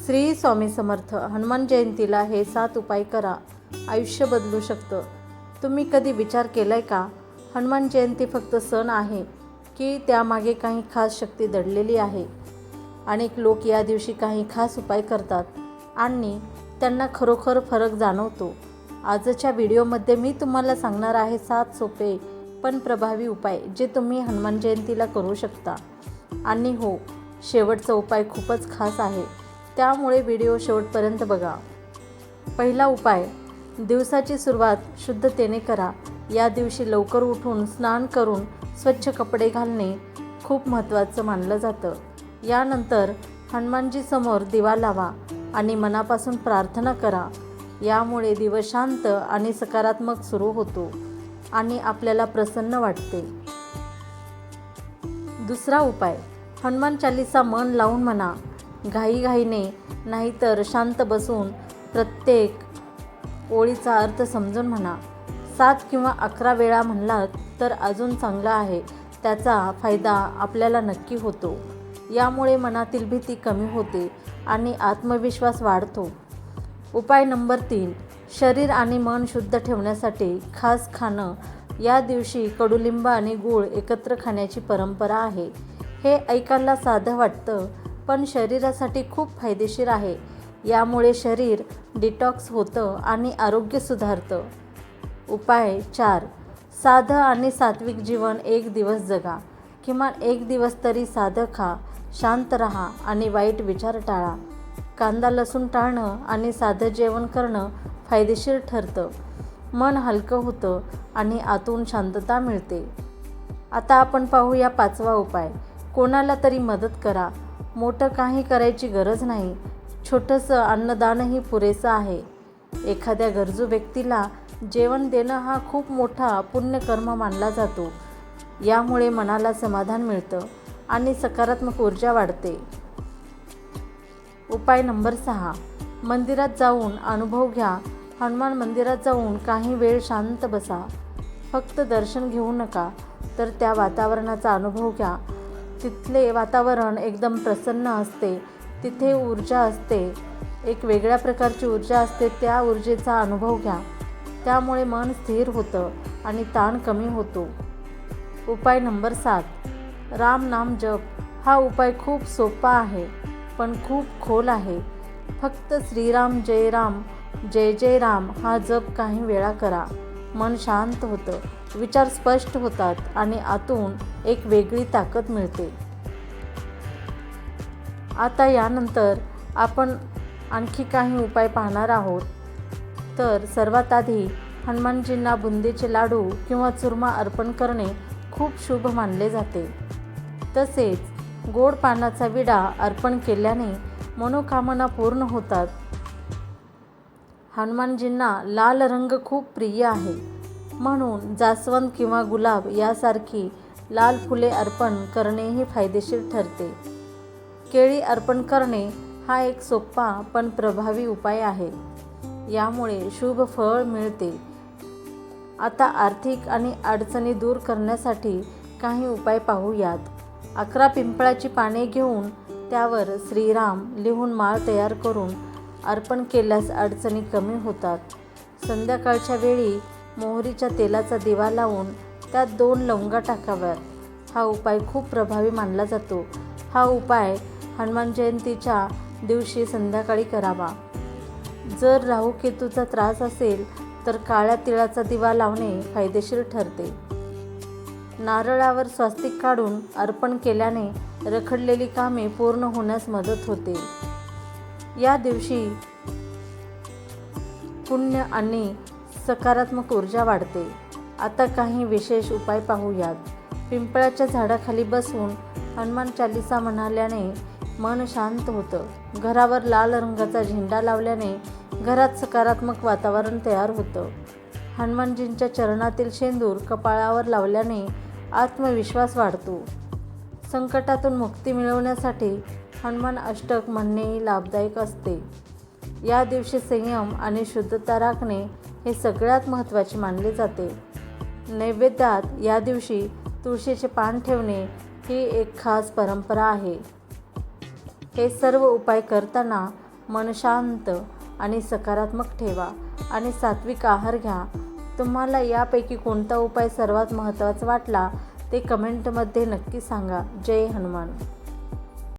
श्री स्वामी समर्थ. हनुमान जयंतीला हे 7 उपाय करा, आयुष्य बदलू शकतं. तुम्ही कधी विचार केलाय का, हनुमान जयंती फक्त सण आहे की त्यामागे काही खास शक्ती दडलेली आहे? अनेक लोक या दिवशी काही खास उपाय करतात आणि त्यांना खरोखर फरक जाणवतो. आजच्या व्हिडिओमध्ये मी तुम्हाला सांगणार आहे 7 सोपे पण प्रभावी उपाय जे तुम्ही हनुमान जयंतीला करू शकता. आणि हो, शेवटचा उपाय खूपच खास आहे, त्यामुळे व्हिडिओ शेवटपर्यंत बघा. पहिला उपाय, दिवसाची सुरुवात शुद्धतेने करा. या दिवशी लवकर उठून स्नान करून स्वच्छ कपडे घालणे खूप महत्त्वाचं मानलं जातं. यानंतर हनुमानजी समोर दिवा लावा आणि मनापासून प्रार्थना करा. यामुळे दिवस शांत आणि सकारात्मक सुरू होतो आणि आपल्याला प्रसन्न वाटते. दुसरा उपाय, हनुमान चालीसा मन लावून म्हणा. घाईघाईने नाहीतर शांत बसून प्रत्येक ओळीचा अर्थ समजून म्हणा. 7 किंवा 11 वेळा म्हणलात तर अजून चांगला आहे. त्याचा फायदा आपल्याला नक्की होतो. यामुळे मनातील भीती कमी होते आणि आत्मविश्वास वाढतो. उपाय नंबर 3, शरीर आणि मन शुद्ध ठेवण्यासाठी खास खाणं. या दिवशी कडुलिंब आणि गूळ एकत्र खाण्याची परंपरा आहे. हे ऐकायला साधं वाटतं पण शरीरासाठी खूप फायदेशीर आहे. यामुळे शरीर डिटॉक्स होतं आणि आरोग्य सुधारतं. उपाय 4, साधं आणि सात्विक जीवन. एक दिवस जगा. किमान एक दिवस तरी साधं खा, शांत राहा आणि वाईट विचार टाळा. कांदा लसूण टाळणं आणि साधं जेवण करणं फायदेशीर ठरतं. मन हलकं होतं आणि आतून शांतता मिळते. आता आपण पाहूया 5वा उपाय, कोणाला तरी मदत करा. मोठं काही करायची गरज नाही, छोटंसं अन्नदानही पुरेसं आहे. एखाद्या गरजू व्यक्तीला जेवण देणं हा खूप मोठा पुण्यकर्म मानला जातो. यामुळे मनाला समाधान मिळतं आणि सकारात्मक ऊर्जा वाढते. उपाय नंबर 6, मंदिरात जाऊन अनुभव घ्या. हनुमान मंदिरात जाऊन काही वेळ शांत बसा. फक्त दर्शन घेऊ नका, तर त्या वातावरणाचा अनुभव घ्या. तिथले वातावरण एकदम प्रसन्न असते. तिथे ऊर्जा असते, एक वेगळ्या प्रकारची ऊर्जा असते. त्या ऊर्जेचा अनुभव घ्या. त्यामुळे मन स्थिर होतं आणि ताण कमी होतो. उपाय नंबर 7, राम नाम जप. हा उपाय खूप सोपा आहे पण खूप खोल आहे. फक्त श्रीराम जय राम जय जय राम हा जप काही वेळा करा. मन शांत होतं, विचार स्पष्ट होतात आणि आतून एक वेगळी ताकद मिळते. आता यानंतर आपण आणखी काही उपाय पाहणार आहोत. तर सर्वात आधी हनुमानजींना बुंदीचे लाडू किंवा चुरमा अर्पण करणे खूप शुभ मानले जाते. तसेच गोड पानाचा विडा अर्पण केल्याने मनोकामना पूर्ण होतात. हनुमानजींना लाल रंग खूप प्रिय आहे, म्हणून जास्वंद किंवा गुलाब यासारखी लाल फुले अर्पण करणेही फायदेशीर ठरते. केळी अर्पण करणे हा एक सोपा पण प्रभावी उपाय आहे. यामुळे शुभ फळ मिळते. आता आर्थिक आणि अडचणी दूर करण्यासाठी काही उपाय पाहूयात. 11 पिंपळाची पाने घेऊन त्यावर श्रीराम लिहून माळ तयार करून अर्पण केल्यास अडचणी कमी होतात. संध्याकाळच्या वेळी मोहरीच्या तेलाचा दिवा लावून त्यात 2 लवंगा टाकाव्यात. हा उपाय खूप प्रभावी मानला जातो. हा उपाय हनुमान जयंतीच्या दिवशी संध्याकाळी करावा. जर राहूकेतूचा त्रास असेल तर काळ्या तिळाचा दिवा लावणे फायदेशीर ठरते. नारळावर स्वस्तिक काढून अर्पण केल्याने रखडलेली कामे पूर्ण होण्यास मदत होते. या दिवशी पुण्य आणि सकारात्मक ऊर्जा वाढते. आता काही विशेष उपाय पाहूयात. पिंपळाच्या झाडाखाली बसून हनुमान चालीसा म्हणाल्याने मन शांत होतं. घरावर लाल रंगाचा झेंडा लावल्याने घरात सकारात्मक वातावरण तयार होतं. हनुमानजींच्या चरणातील शेंदूर कपाळावर लावल्याने आत्मविश्वास वाढतो. संकटातून मुक्ती मिळवण्यासाठी हनुमान अष्टक म्हणणेही लाभदायक असते. या दिवशी संयम आणि शुद्धता राखणे हे सगळ्यात महत्त्वाचे मानले जाते. नैवेद्यात या दिवशी तुळशीचे पान ठेवणे ही एक खास परंपरा आहे. हे सर्व उपाय करताना मन शांत आणि सकारात्मक ठेवा आणि सात्विक आहार घ्या. तुम्हाला यापैकी कोणता उपाय सर्वात महत्त्वाचा वाटला ते कमेंटमध्ये नक्की सांगा. जय हनुमान.